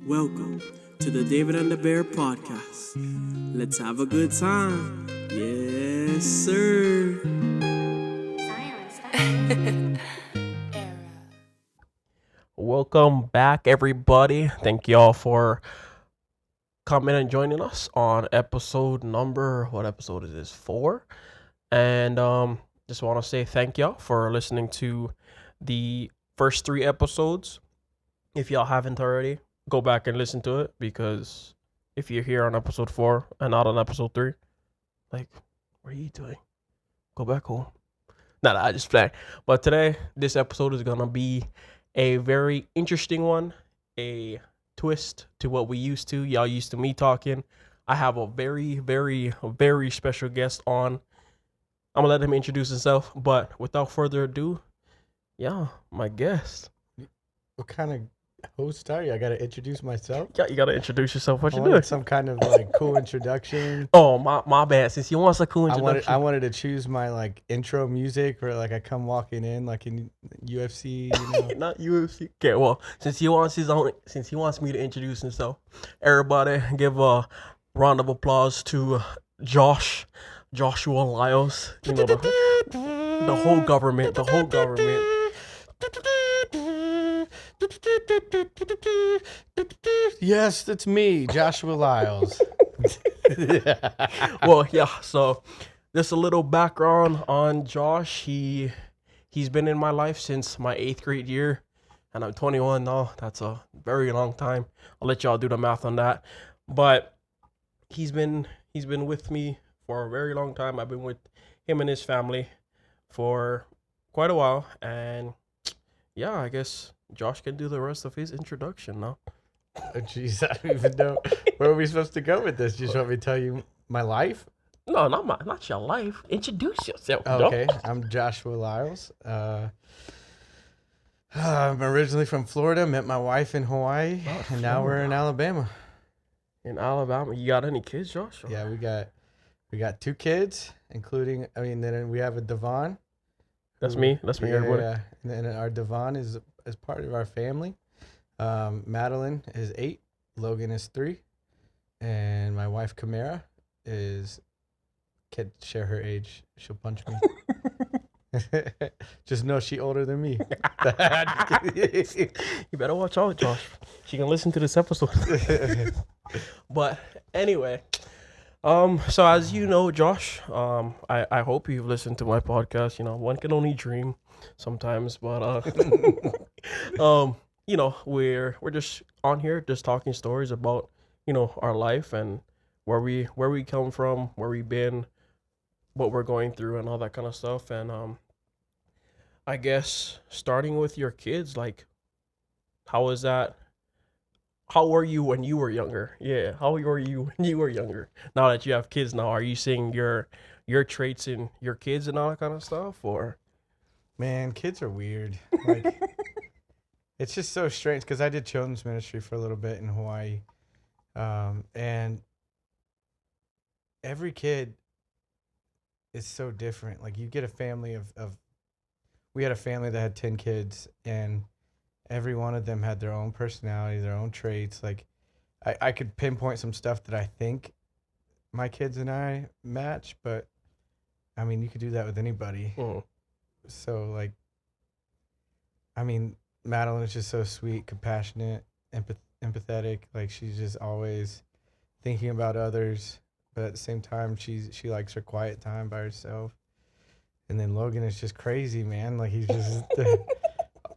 Welcome to the David and the Bear podcast. Let's have a good time. Yes, sir. Welcome back, everybody. Thank y'all for coming and joining us on episode number, what episode is this? 4. And just want to say thank y'all for listening to the first 3 episodes. If y'all haven't already, go back and listen to it, because if you're here on episode 4 and not on episode 3, like, what are you doing? Go back home. Nah, I just playing. But today, this episode is gonna be a very interesting one, a twist to what we used to. Y'all used to me talking. I have a very, very, very special guest on. I'm gonna let him introduce himself, but without further ado, yeah, my guest. What kind of host are you? I gotta introduce myself. Yeah, you gotta introduce yourself. What I you wanted doing? some kind of like cool introduction. Oh, my bad. Since you want a cool introduction, I wanted to choose my like intro music where like I come walking in like in UFC. You know? Not UFC. Okay, well, since he wants me to introduce himself, everybody give a round of applause to Joshua Liles. You know, the whole government. Yes, that's me, Joshua Liles. Well, yeah. So, just a little background on Josh. He's been in my life since my 8th grade year, and I'm 21 now. That's a very long time. I'll let y'all do the math on that. But he's been with me for a very long time. I've been with him and his family for quite a while, and yeah, I guess Josh can do the rest of his introduction now. Oh, jeez, I don't even know where are we supposed to go with this. You just want me to tell you my life? No, not your life. Introduce yourself. Okay, I'm Joshua Liles. I'm originally from Florida. Met my wife in Hawaii, and now we're in Alabama. In Alabama, you got any kids, Josh? Yeah, we got 2 kids, including then we have a Devon. That's me. That's me. Everybody. Yeah. And then our Devon is part of our family. Madeline is 8, Logan is 3, and my wife Kamara can't share her age. She'll punch me. Just know she older than me. You better watch out, Josh. She can listen to this episode. But anyway, so as you know, Josh, I hope you've listened to my podcast. You know, one can only dream sometimes, but you know, we're just on here just talking stories about, you know, our life and where we come from, where we've been, what we're going through, and all that kind of stuff. And I guess starting with your kids, like, how was that? How were you when you were younger? Yeah, how were you when you were younger? Now that you have kids now, are you seeing your traits in your kids and all that kind of stuff, or? Man, kids are weird. Like, it's just so strange because I did children's ministry for a little bit in Hawaii, and every kid is so different. Like, you get a family of we had a family that had 10 kids, and every one of them had their own personality, their own traits. Like, I could pinpoint some stuff that I think my kids and I match, but I mean, you could do that with anybody. So, like, I mean, Madeline is just so sweet, compassionate, empathetic. Like, she's just always thinking about others, but at the same time, she likes her quiet time by herself. And then Logan is just crazy, man. Like, he's just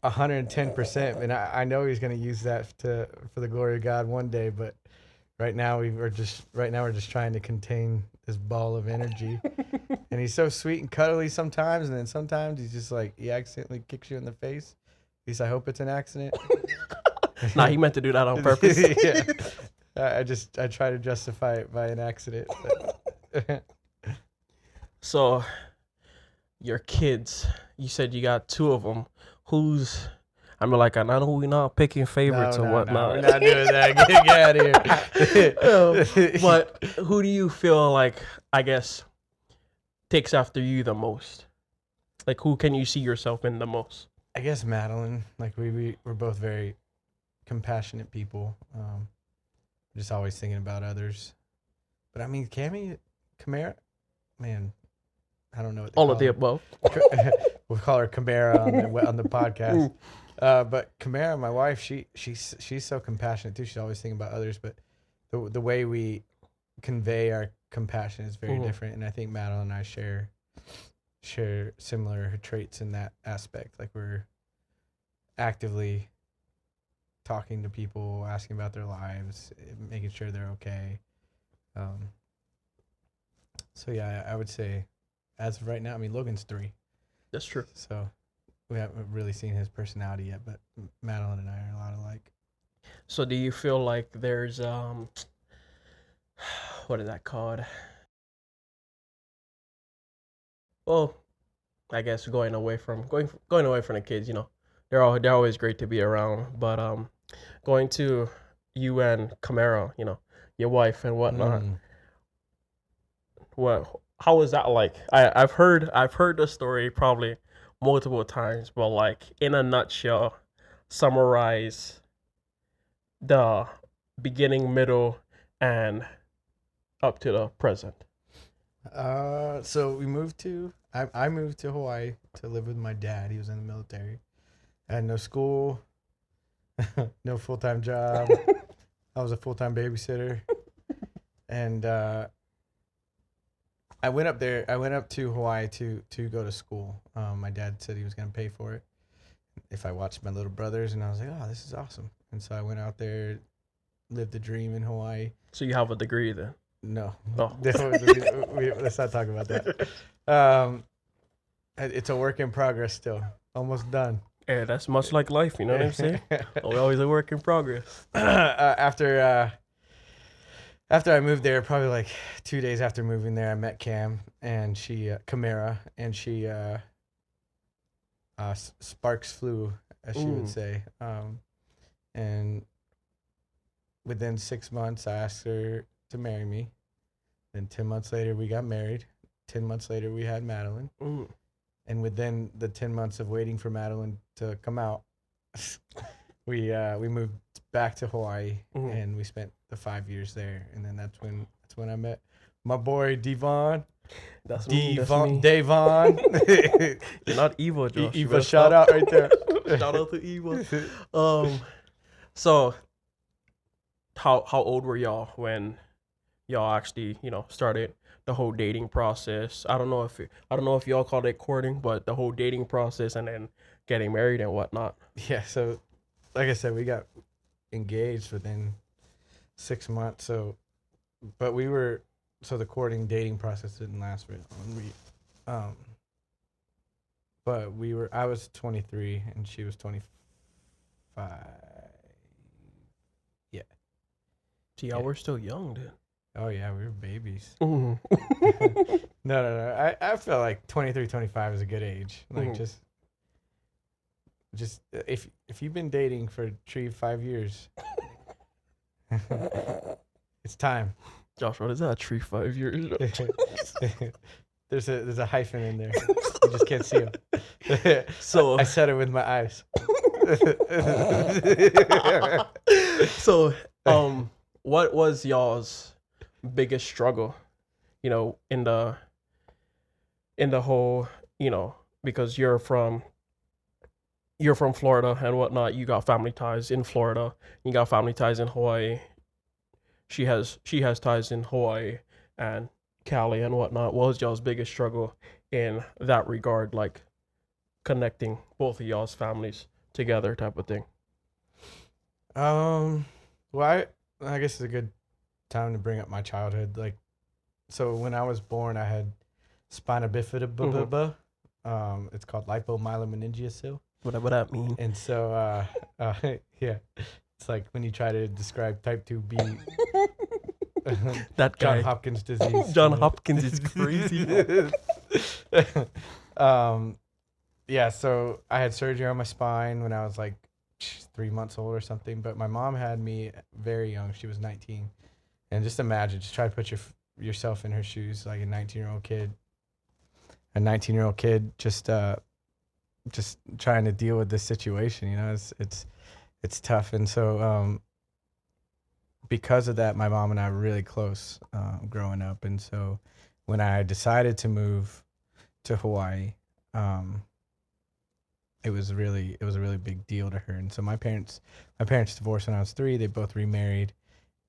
110%. And I know he's gonna use that for the glory of God one day. But right now we're just trying to contain this ball of energy. And he's so sweet and cuddly sometimes, and then sometimes he's just like, he accidentally kicks you in the face. At least I hope it's an accident. Nah, he meant to do that on purpose. Yeah. I try to justify it by an accident. But So, your kids, you said you got 2 of them. I know we're not picking favorites or whatnot. We're not doing that. Get out of here. But who do you feel like, I guess, takes after you the most? Like, who can you see yourself in the most? I guess Madeline. Like, we're both very compassionate people. Just always thinking about others. But I mean, Camara, man, I don't know what they All call of the her. above. We'll call her Camara on the podcast. But Camara, my wife, she's so compassionate too. She's always thinking about others. But the way we convey our compassion is very different. And I think Madeline and I share similar traits in that aspect. Like we're actively talking to people, asking about their lives, making sure they're okay. So yeah, I would say as of right now, I mean, Logan's 3. That's true. So we haven't really seen his personality yet, but Madeline and I are a lot alike. So do you feel like there's what is that called? Well, I guess going away from the kids, they're always great to be around. But going to you and Camaro, your wife and whatnot. How was that like? I've heard the story probably multiple times, but like in a nutshell, summarize the beginning, middle, and up to the present. So we moved to I moved to Hawaii to live with my dad. He was in the military. I had no school, no full-time job. I was a full-time babysitter, and I went up to Hawaii to go to school. My dad said he was going to pay for it if I watched my little brothers, and I was like, oh, this is awesome. And so I went out there, lived the dream in Hawaii. So you have a degree then? No. Oh. Let's not talk about that. It's a work in progress still. Almost done. Yeah, that's much like life, you know what I'm saying? We're always a work in progress. After I moved there, probably like 2 days after moving there, I met Camara, and she sparks flew, as she would say. And within 6 months, I asked her to marry me. Then 10 months later, we got married. 10 months later, we had Madeline. And within the 10 months of waiting for Madeline to come out, we moved back to Hawaii, and we spent the 5 years there. And then that's when I met my boy Devon. That's me. Devon. You're not evil, Josh. Eva, shout out right there. Shout out to Eva. So how old were y'all when y'all actually, started the whole dating process? I don't know if y'all called it courting, but the whole dating process and then getting married and whatnot. Yeah, so like I said, we got engaged within 6 months. So the courting dating process didn't last very long. But I was 23 and she was 25. Yeah. See, y'all were still young then. Oh yeah, we were babies. No. I feel like 23, 25 is a good age. Like just if you've been dating for 5 years, it's time. Josh, what is that? 5 years? There's a hyphen in there. You just can't see him. So I said it with my eyes. So, what was y'all's biggest struggle, in the whole, because you're from Florida and whatnot, you got family ties in Florida, you got family ties in Hawaii. She has ties in Hawaii and Cali and whatnot. What was y'all's biggest struggle in that regard, like connecting both of y'all's families together type of thing? Well, I guess it's a good time to bring up my childhood. Like, so when I was born, I had spina bifida. It's called lipomyelomeningocele. What that mean? And so, yeah, it's like when you try to describe type 2B. That guy. John Hopkins disease. John Hopkins is crazy. Yeah, so I had surgery on my spine when I was like 3 months old or something, but my mom had me very young. She was 19. And just imagine, just try to put yourself in her shoes, like a 19-year-old kid. A 19-year-old kid just trying to deal with this situation, it's it's tough. And so because of that, my mom and I were really close growing up. And so when I decided to move to Hawaii, um, it was a really big deal to her. And so my parents divorced when I was 3. They both remarried,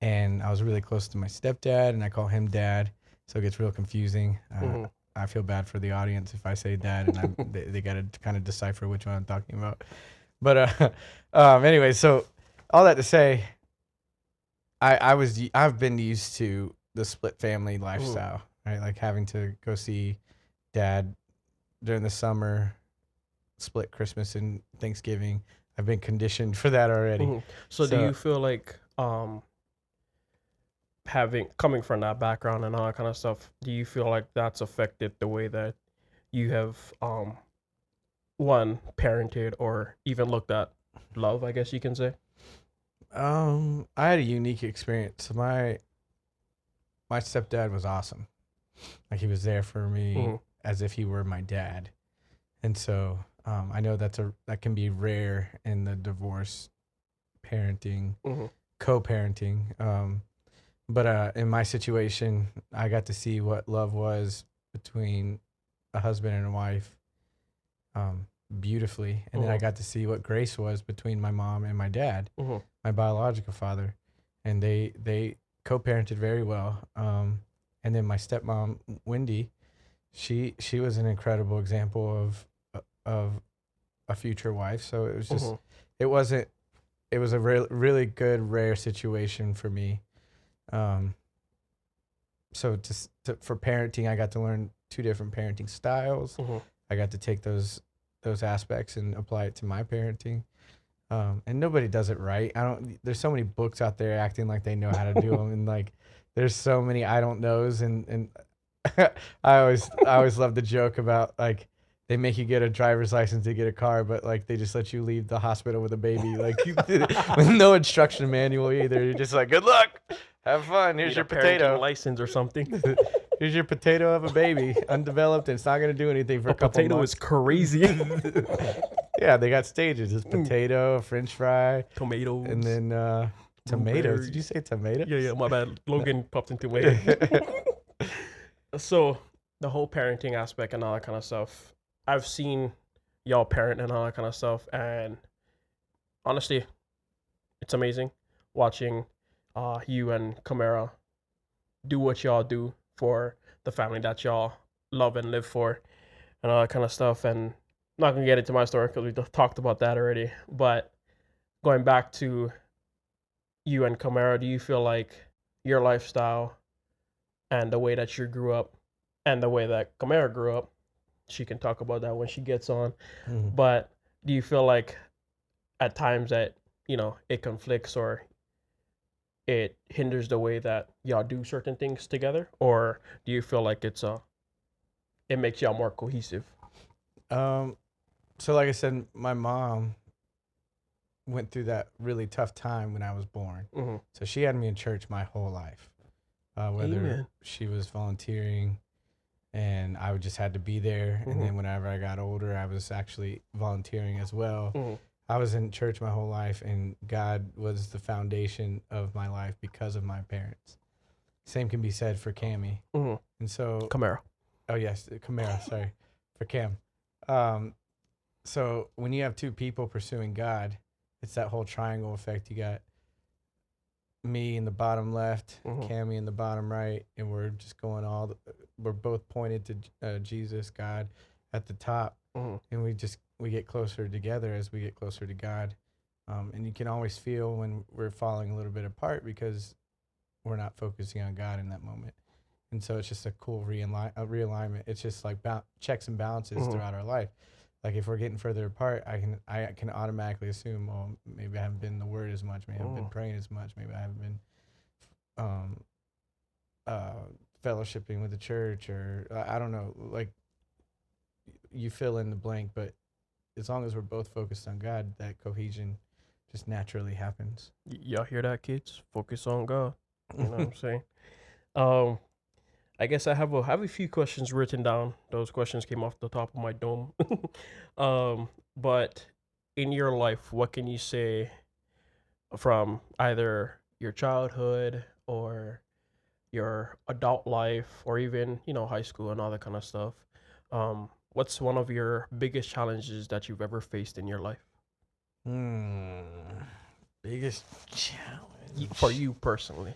and I was really close to my stepdad, and I call him dad, so it gets real confusing. Mhm. I feel bad for the audience if I say dad, and they got to kind of decipher which one I'm talking about. But anyway, so all that to say, I've been used to the split family lifestyle, right? Like having to go see dad during the summer, split Christmas and Thanksgiving. I've been conditioned for that already. Mhm. So do you feel like having coming from that background and all that kind of stuff, do you feel like that's affected the way that you have one parented or even looked at love, I guess you can say? I had a unique experience. My stepdad was awesome. Like he was there for me Mhm. as if he were my dad. And so I know that can be rare in the divorce parenting, Mhm. co-parenting. But in my situation, I got to see what love was between a husband and a wife um, beautifully. And then I Mhm. got to see what grace was between my mom and my dad, Mhm. my biological father. And they co-parented very well. And then my stepmom, Wendy, she was an incredible example of a future wife. So it was just Mhm. it wasn't it was a really good rare situation for me. Um, so for parenting, I got to learn 2 different parenting styles. Mhm. I got to take those aspects and apply it to my parenting. And nobody does it right. I don't. There's so many books out there acting like they know how to do them, and like there's so many I don't knows, and I always love the joke about like they make you get a driver's license to get a car, but like they just let you leave the hospital with a baby, like with no instruction manual either. You're just like, good luck, have fun. Here's Need your a parenting potato. license or something. Here's your potato of a baby, undeveloped, and it's not gonna do anything for A a couple potato months. is crazy. Yeah, they got stages. It's potato, French fry, Tomatoes. and then tomatoes. Did you Blueberries. say tomato? Yeah, my bad. Logan popped into my head. So the whole parenting aspect and all that kind of stuff. I've seen y'all parent and all that kind of stuff, and honestly, it's amazing watching you and Camara do what y'all do for the family that y'all love and live for, and all that kind of stuff. And I'm not gonna get into my story because we just talked about that already. But going back to you and Camara, do you feel like your lifestyle and the way that you grew up and the way that Camara grew up, she can talk about that when she gets on. Mhm. But do you feel like at times that, it conflicts or it hinders the way that y'all do certain things together? Or do you feel like it makes y'all more cohesive? Um, so like I said, my mom went through that really tough time when I was born. Mm-hmm. So she had me in church my whole life. Whether Amen. she was volunteering and I just had to be there. Mm-hmm. And then whenever I got older, I was actually volunteering as well. Mm-hmm. I was in church my whole life, and God was the foundation of my life because of my parents. Same can be said for Cammy. Mm-hmm. And so, Camara. oh yes, Camara, sorry, for Cam. Um, so when you have 2 people pursuing God, it's that whole triangle effect. You got me in the bottom left, Mm-hmm. Cammy in the bottom right, and we're just going we're both pointed to Jesus, God, at the top, Mm-hmm. and we get closer together as we get closer to God, and you can always feel when we're falling a little bit apart because we're not focusing on God in that moment, and so it's just a cool realignment. It's just like checks and balances Mm-hmm. throughout our life. Like if we're getting further apart, I can automatically assume, well, maybe I haven't been in the Word as much, maybe I haven't been praying as much, maybe I haven't been um, uh, fellowshipping with the church, or I don't know. Like you fill in the blank, but as long as we're both focused on God, that cohesion just naturally happens. Y'all hear that, kids? Focus on God. You know what I'm saying? Um, I guess I have a few questions written down. Those questions came off the top of my dome. But in your life, what can you say from either your childhood or your adult life or even, high school and all that kind of stuff. What's one of your biggest challenges that you've ever faced in your life? Biggest challenge For you personally.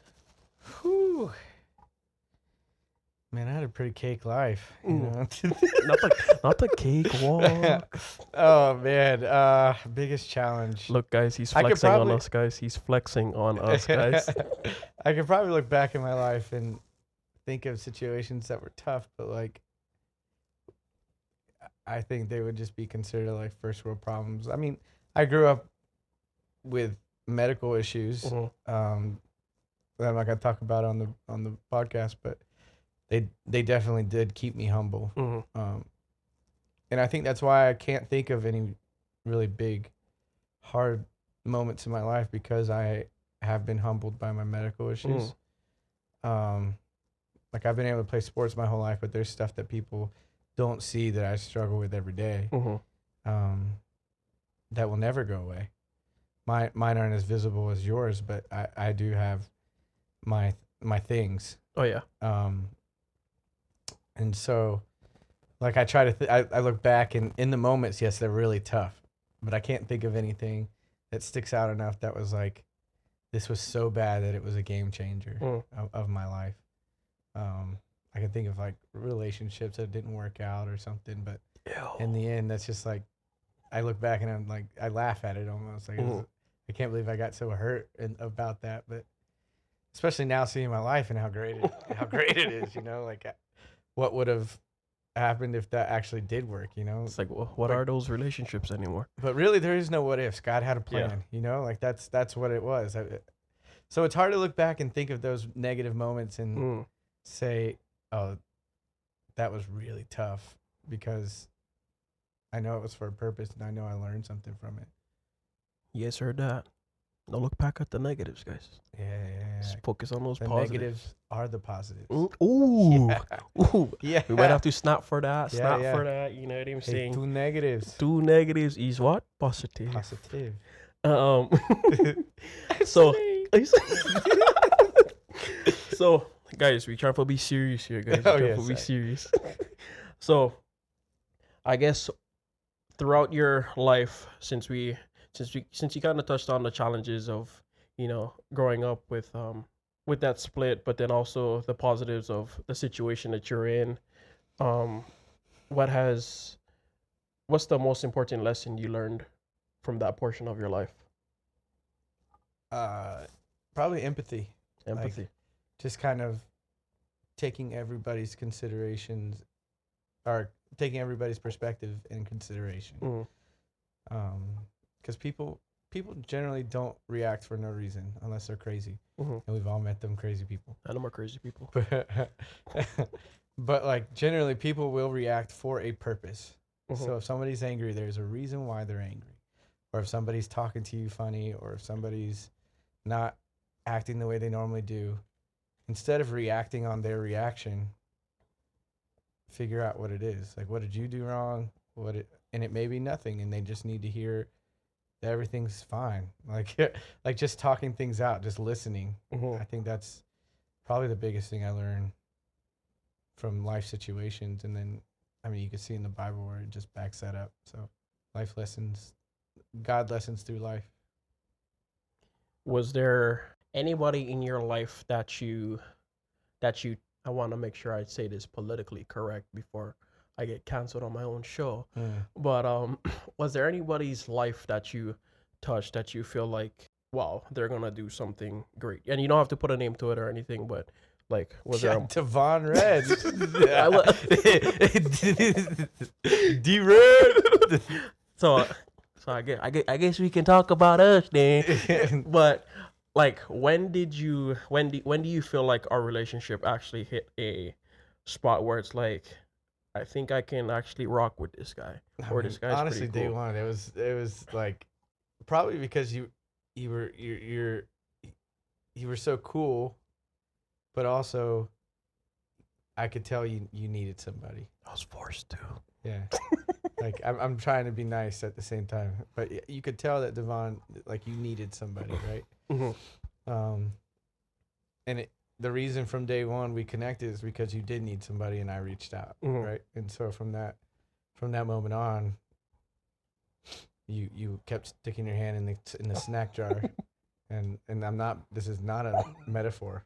Whew. Man, I had a pretty cake life, you know. Not the cake walk. Oh man, biggest challenge. Look, guys, he's I could flexing on probably- us, guys. He's flexing on us, guys. I could probably look back in my life and think of situations that were tough, but like I think they would just be considered like first world problems. I mean, I grew up with medical issues. Mhm. That I'm not gonna talk about on the podcast, but they definitely did keep me humble. Mhm. And I think that's why I can't think of any really big, hard moments in my life, because I have been humbled by my medical issues. Like I've been able to play sports my whole life, but there's stuff that people don't see that I struggle with every day. Mhm. That will never go away. Mine aren't as visible as yours, but I do have my things. Oh yeah. And so, like I try to, I look back and in the moments, yes, they're really tough, but I can't think of anything that sticks out enough that was like, this was so bad that it was a game changer of my life. I can think of like relationships that didn't work out or something, but in the end, that's just like, I look back and I'm like, I laugh at it almost. Like, I can't believe I got so hurt about that, but especially now seeing my life and how great it is, you know, like what would have happened if that actually did work, you know? It's like, what are those relationships anymore? But really, there is no what ifs. God had a plan, you know, like that's what it was. So it's hard to look back and think of those negative moments and say, oh, that was really tough, because I know it was for a purpose and I know I learned something from it. You guys heard that? Don't look back at the negatives, guys. Yeah. Just focus on those The positives. negatives are the positives. Ooh. Yeah. Ooh. Yeah. We might have to snap for that. Yeah, Snap yeah. for that. You know what I'm Hey, saying? two negatives. Two negatives is what? Positive. Positive. So, so guys, we try to be serious here, guys. Oh, We try yeah, to be sorry. serious. So, I guess throughout your life, since you kind of touched on the challenges of, growing up with that split, but then also the positives of the situation that you're in, what's the most important lesson you learned from that portion of your life? Probably empathy. Empathy. Like, just kind of taking everybody's considerations, or taking everybody's perspective in consideration. Because people generally don't react for no reason unless they're crazy. And we've all met them crazy people. I know more crazy people. But like generally people will react for a purpose. So if somebody's angry, there's a reason why they're angry. Or if somebody's talking to you funny, or if somebody's not acting the way they normally do, instead of reacting on their reaction, figure out what it is. Like, what did you do wrong? And it may be nothing, and they just need to hear that everything's fine. Like just talking things out, just listening. I think that's probably the biggest thing I learned from life situations. And then, I mean, you can see in the Bible where it just backs that up. So life lessons, God lessons through life. Was there anybody in your life that I want to make sure I say this politically correct before I get canceled on my own show. But was there anybody's life that you touched that you feel like, wow, they're gonna do something great? And you don't have to put a name to it or anything, but like, was there Devon Red? D-Red. So I guess we can talk about us then. But like, when do you feel like our relationship actually hit a spot where it's like, I think I can actually rock with this guy, or this guy's honestly, pretty cool? day one, it was like, probably because you were so cool, but also I could tell you needed somebody. I was forced to. Yeah. Like I'm trying to be nice at the same time, but you could tell that Devon, like, you needed somebody, right? Um, and the reason from day one we connected is because you did need somebody, and I reached out, right? And so from that moment on, you kept sticking your hand in the snack jar, and I'm not. This is not a metaphor.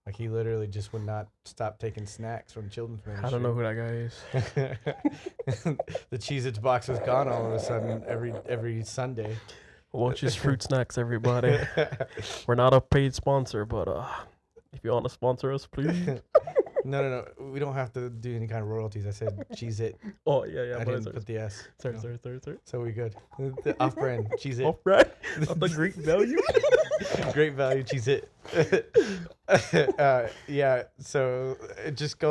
Like, he literally just would not stop taking snacks from children's ministry. I don't know who that guy is. The Cheez-Its box was gone all of a sudden every Sunday. Watch his fruit snacks, everybody. We're not a paid sponsor, but if you want to sponsor us, please. No. We don't have to do any kind of royalties. I said Cheez-It. Oh, yeah. I didn't put the S. Sorry. So we good. The off-brand Cheez-It. Off-brand? Of the great value? Great value Cheez-It. Yeah, so just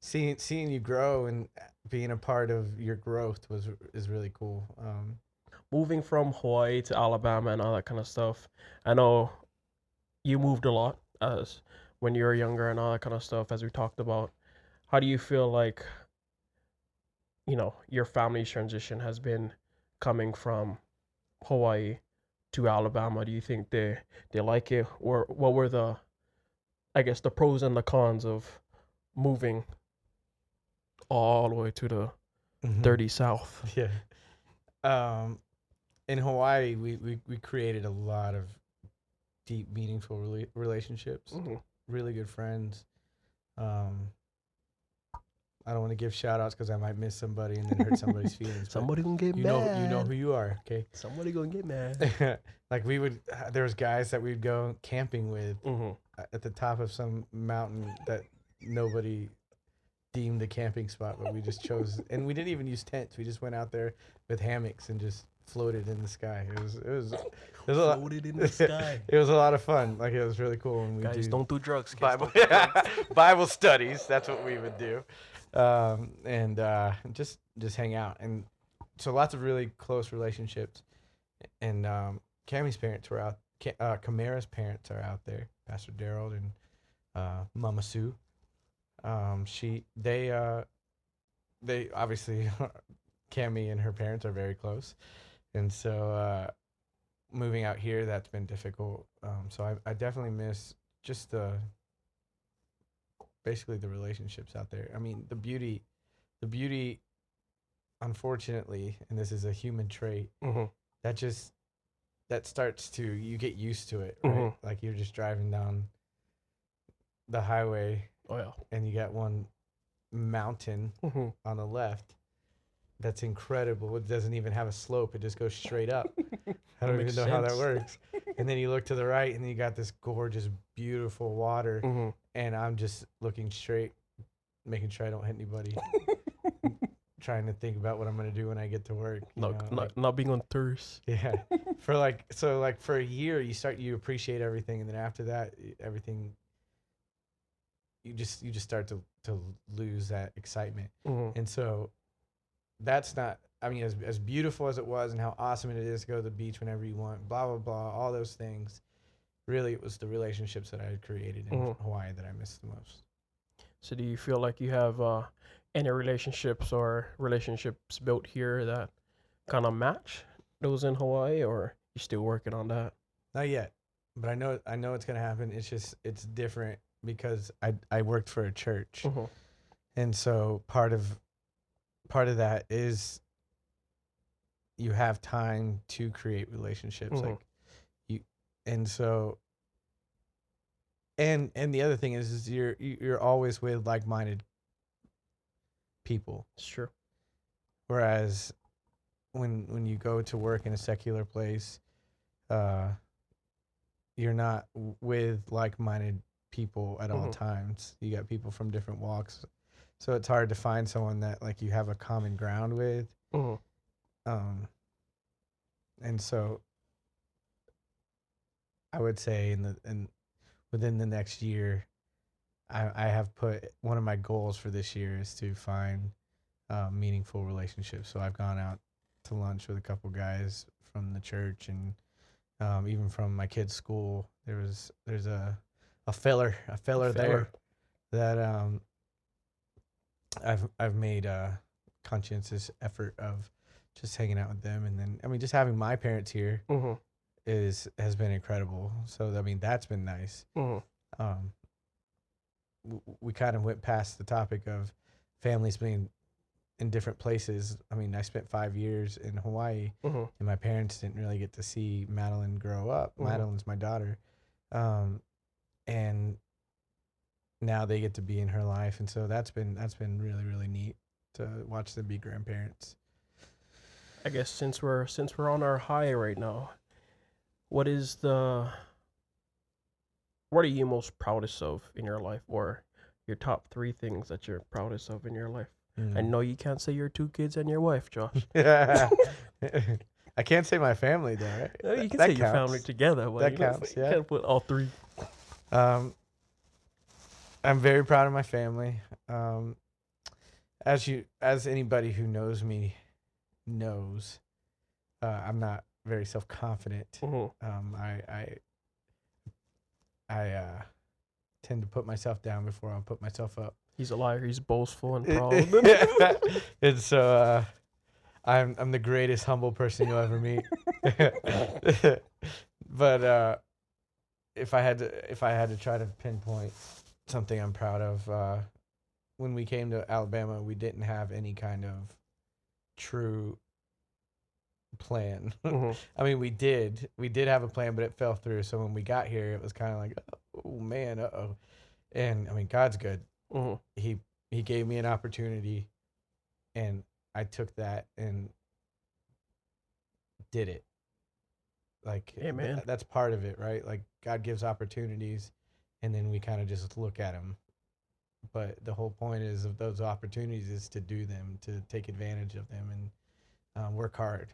seeing you grow and being a part of your growth is really cool. Moving from Hawaii to Alabama and all that kind of stuff, I know you moved a lot as when you were younger and all that kind of stuff, as we talked about. How do you feel like, your family's transition has been coming from Hawaii to Alabama? Do you think they like it? Or what were the pros and the cons of moving all the way to the dirty South? Yeah. In Hawaii, we created a lot of deep, meaningful relationships. Really good friends. I don't want to give shout outs because I might miss somebody and then hurt somebody's feelings. Somebody gonna get mad. You know who you are, okay? Somebody gonna get mad. Like, there was guys that we'd go camping with at the top of some mountain that nobody deemed a camping spot, but we just chose, and we didn't even use tents. We just went out there with hammocks and just floated in the sky. It was a lot. Floated in the sky. It was a lot of fun. Like, it was really cool. And Guys, don't do drugs. Bible studies. That's what we would do, and just hang out. And so lots of really close relationships. And Cammy's parents were out. Kamara's parents are out there. Pastor Daryl and Mama Sue. They obviously, Cammy and her parents are very close, and so moving out here, that's been difficult. So I definitely miss just basically the relationships out there. I mean, the beauty, unfortunately, and this is a human trait, that starts to, you get used to it, right? Like, you're just driving down the highway. Oh, yeah. And you got one mountain on the left that's incredible. It doesn't even have a slope. It just goes straight up. I don't even know how that works. And then you look to the right, and you got this gorgeous, beautiful water. And I'm just looking straight, making sure I don't hit anybody. Trying to think about what I'm going to do when I get to work. Not being on thirst. Yeah. For a year, you appreciate everything. And then after that, everything... You just start to lose that excitement. And so that's not, I mean, as beautiful as it was and how awesome it is to go to the beach whenever you want, blah, blah, blah, all those things. Really, it was the relationships that I had created in Hawaii that I missed the most. So do you feel like you have any relationships built here that kind of match those in Hawaii, or you still working on that? Not yet, but I know it's going to happen. It's different. Because I worked for a church, and so part of that is you have time to create relationships, like you, and so and the other thing is you're always with like-minded people. Sure. Whereas when you go to work in a secular place, you're not with like-minded people at all times. You got people from different walks, so it's hard to find someone that like you have a common ground with. And so I would say within the next year, I have put one of my goals for this year is to find meaningful relationships. So I've gone out to lunch with a couple guys from the church, and even from my kid's school. There's a feller there that I've made conscientious effort of just hanging out with them. And then, I mean, just having my parents here Mm-hmm. has been incredible. So, I mean, that's been nice. Mm-hmm. We kind of went past the topic of families being in different places. I mean, I spent 5 years in Hawaii, Mm-hmm. and my parents didn't really get to see Madeline grow up. Mhm. Madeline's my daughter, and now they get to be in her life, and so that's been really really neat to watch them be grandparents. I guess since we're on our high right now, what is the what are you most proudest of in your life, or your top 3 things that you're proudest of in your life? I know you can't say your 2 kids and your wife, Josh. Yeah. I can't say my family though, right? No, you can That say your family counts. together. But That you know, counts, you yeah. can't put all 3. Um, I'm very proud of my family. As anybody who knows me knows, I'm not very self confident. Mm-hmm. I tend to put myself down before I'll put myself up. He's a liar. He's boastful and proud. And so I'm the greatest humble person you'll ever meet. But if I had to try to pinpoint something I'm proud of, when we came to Alabama, we didn't have any kind of true plan. Mm-hmm. I mean, we did have a plan, but it fell through. So when we got here, it was kind of like, oh man, uh-oh. And I mean, God's good. Mm-hmm. He gave me an opportunity, and I took that and did it. Like, Amen. that's part of it, right? Like, God gives opportunities, and then we kind of just look at them. But the whole point is of those opportunities is to do them, to take advantage of them, and work hard.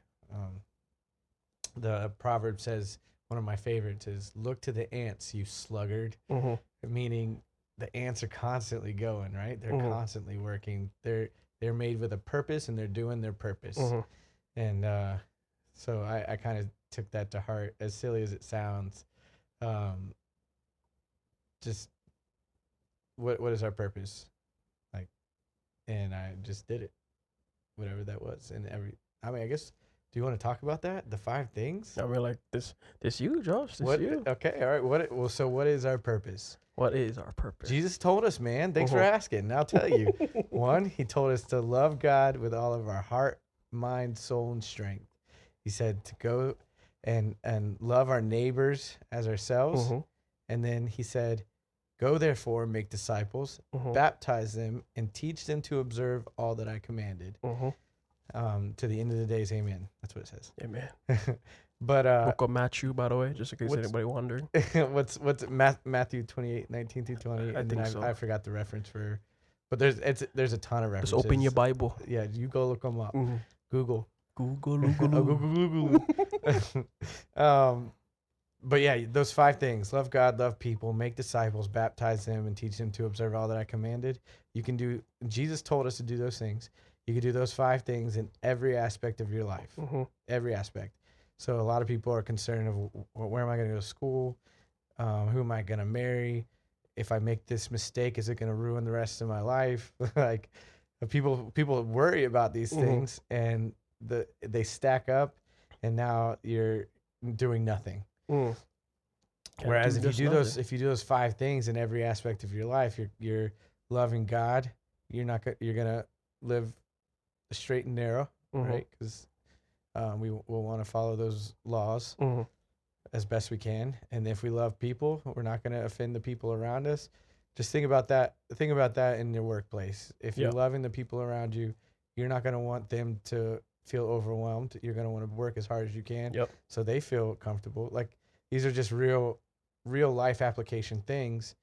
The proverb says, one of my favorites is, "Look to the ants, you sluggard," Mm-hmm. meaning the ants are constantly going, right? They're Mhm. constantly working. They're made with a purpose, and they're doing their purpose. Mm-hmm. And so I kind of took that to heart, as silly as it sounds. Just what is our purpose? Like, and I just did it, whatever that was. And I mean, I guess, do you want to talk about that? The 5 things? I mean, like this you, Josh. This you. Okay, all right. So what is our purpose? What is our purpose? Jesus told us, man. Thanks for asking. I'll tell you. 1, he told us to love God with all of our heart, mind, soul, and strength. He said to go and love our neighbors as ourselves. Mm-hmm. And then he said, go therefore, make disciples, Mm-hmm. baptize them, and teach them to observe all that I commanded. Mm-hmm. To the end of the days, amen. That's what it says. Amen. But Book of Matthew, by the way, just in case anybody wondering. what's Matthew 28:19 through 20? I And think then so. I forgot the reference for, but there's a ton of references. Just open your Bible. Yeah, you go look them up. Mm-hmm. Google. Google. But yeah, those 5 things: love God, love people, make disciples, baptize them, and teach them to observe all that I commanded. You can do. Jesus told us to do those things. You can do those 5 things in every aspect of your life. Mm-hmm. Every aspect. So a lot of people are concerned of, where am I going to go to school? Who am I going to marry? If I make this mistake, is it going to ruin the rest of my life? Like, people worry about these things, and they stack up, and now you're doing nothing. Whereas if you do those 5 things in every aspect of your life, you're loving God. You're gonna live straight and narrow, right? Because we will want to follow those laws as best we can. And if we love people, we're not going to offend the people around us. Just think about that. Think about that in your workplace. If you're loving the people around you, you're not going to want them to feel overwhelmed. You're going to want to work as hard as you can, so they feel comfortable. Like, these are just real life application things.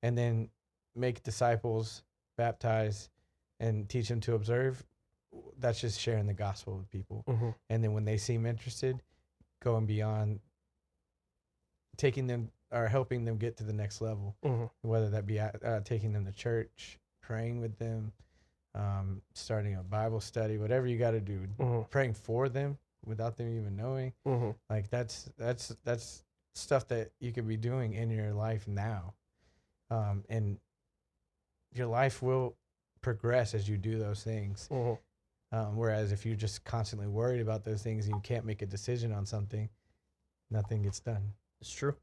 And then make disciples, baptize, and teach them to observe. That's just sharing the gospel with people. And then when they seem interested, going beyond, taking them or helping them get to the next level, whether that be taking them to church, praying with them, starting a Bible study, whatever you got to do, praying for them without them even knowing. Like, that's stuff that you could be doing in your life now. And your life will progress as you do those things. Whereas if you're just constantly worried about those things and you can't make a decision on something, nothing gets done. It's true.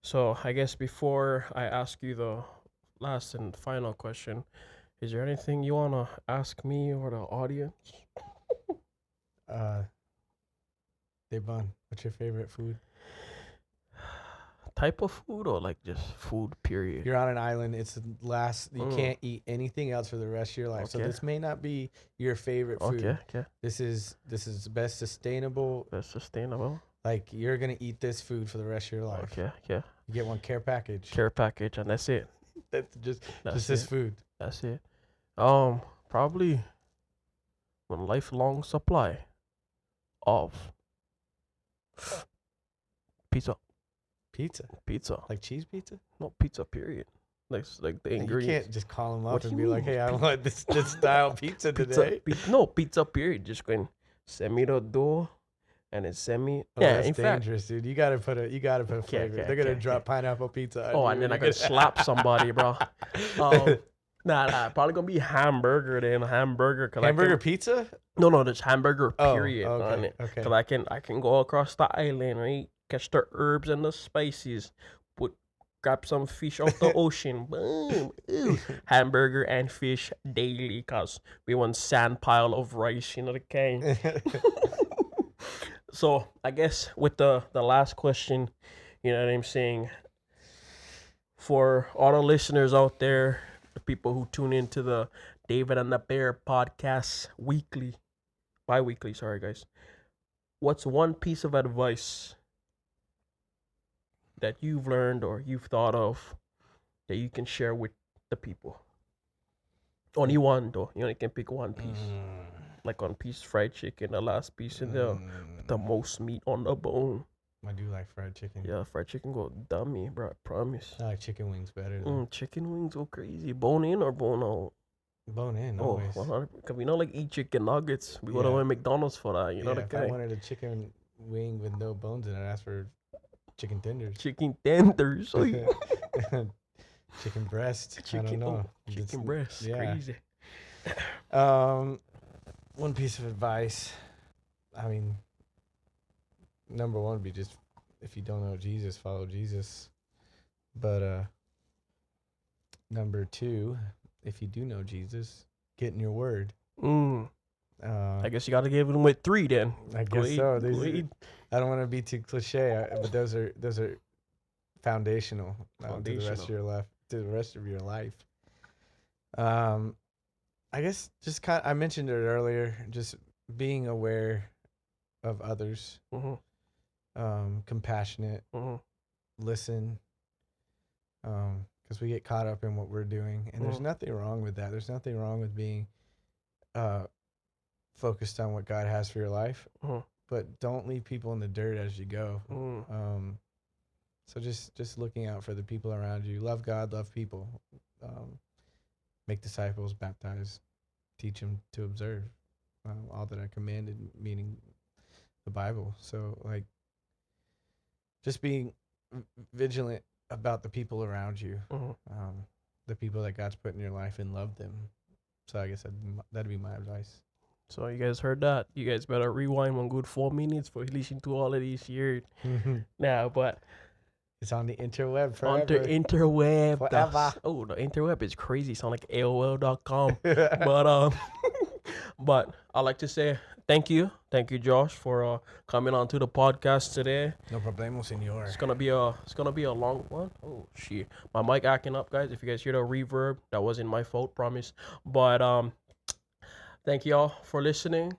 So I guess before I ask you the last and final question, is there anything you wanna ask me or the audience? Devon, what's your favorite food? Type of food or like just food period? You're on an island. It's the last. You Mm. can't eat anything else for the rest of your life. So Okay. this may not be your favorite food. Okay. This is the best sustainable. That's sustainable. Like you're gonna eat this food for the rest of your life. Okay. You get one care package. Care package and that's it. That's just That's this it. food. That's it. Probably a lifelong supply of pizza. Pizza. Like cheese pizza. No pizza. Period. Like the You ingredients. can't just call them up What and you be like, mean? "Hey, I want this style pizza today." No pizza. Period. Just going send me the dough, and then send me. Oh, yeah, that's in fact. dangerous, dude. You gotta put flavor. They're gonna drop pineapple pizza. Oh, and then I could slap somebody, bro. Nah. Probably gonna be hamburger then. Hamburger. Hamburger pizza. No, there's hamburger. Oh, Period. on okay. it. Okay. Cause I can go across the island, right? Catch the herbs and the spices. Grab some fish off the ocean. Boom. Ooh. Hamburger and fish daily, cause we want sand pile of rice, you know the can. So I guess with the last question, you know what I'm saying. For all the listeners out there, the people who tune into the David and the Bear podcast bi-weekly, sorry guys. What's one piece of advice that you've learned or you've thought of that you can share with the people? Only one though. You only can pick one piece. Like on piece fried chicken, the last piece in the most meat on the bone. I do like fried chicken. Yeah, fried chicken go dummy, bro. I promise. I like chicken wings better. Though. Chicken wings go crazy. Bone in or bone out? Bone in, Oh, always. 100. Cause we don't like eat chicken nuggets. We go to McDonald's for that. You know the if I guy. wanted a chicken wing with no bones in it, I'd ask for chicken tenders. Chicken tenders. Chicken breast. I don't know. Chicken breast. Yeah. Crazy. One piece of advice. I mean, number one would be just if you don't know Jesus, follow Jesus. But number two, if you do know Jesus, get in your word. I guess you got to give them with 3 then. I guess so. I don't want to be too cliche, but those are foundational, to the rest of your life. To the rest of your life. I guess just I mentioned it earlier. Just being aware of others, compassionate, listen, because we get caught up in what we're doing, and there's nothing wrong with that. There's nothing wrong with being focused on what God has for your life, but don't leave people in the dirt as you go. So just looking out for the people around you. Love God, love people. Make disciples, baptize, teach them to observe all that I commanded, meaning the Bible. So like, just being vigilant about the people around you, the people that God's put in your life, and love them. So I guess that'd be my advice. So you guys heard that. You guys better rewind 1 good 4 minutes for listening to all of these here. Now, but it's on the interweb forever. On the interweb. Forever. The interweb is crazy. Sound like AOL.com. But I like to say thank you, Josh, for coming on to the podcast today. No problemo, senor. It's gonna be a long one. Oh shit, my mic acting up, guys. If you guys hear the reverb, that wasn't my fault, promise. But thank y'all for listening.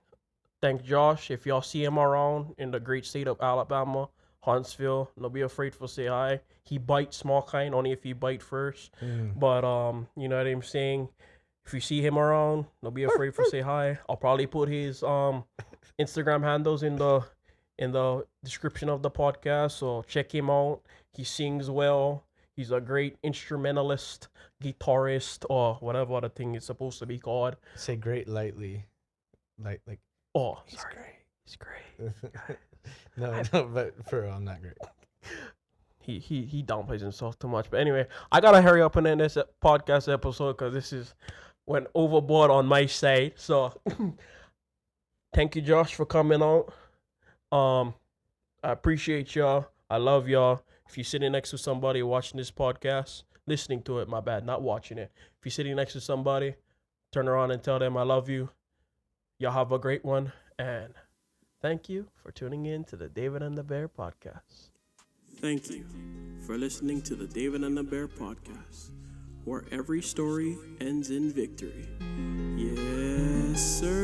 Thank Josh. If y'all see him around in the great state of Alabama, Huntsville, don't be afraid to say hi. He bites small kind, only if he bite first. But you know what I'm saying? If you see him around, don't be afraid to say hi. I'll probably put his Instagram handles in the description of the podcast, so check him out. He sings well. He's a great instrumentalist, guitarist, or whatever other thing it's supposed to be called. Say great lightly. Like oh, he's sorry. great. He's great. No, but for real, I'm not great. He downplays himself too much. But anyway, I gotta hurry up and end this podcast episode because this is went overboard on my side. So thank you, Josh, for coming out. I appreciate y'all. I love y'all. If you're sitting next to somebody watching this podcast, listening to it, my bad, not watching it. If you're sitting next to somebody, turn around and tell them I love you. Y'all have a great one. And thank you for tuning in to the David and the Bear podcast. Thank you for listening to the David and the Bear podcast, where every story ends in victory. Yes, sir.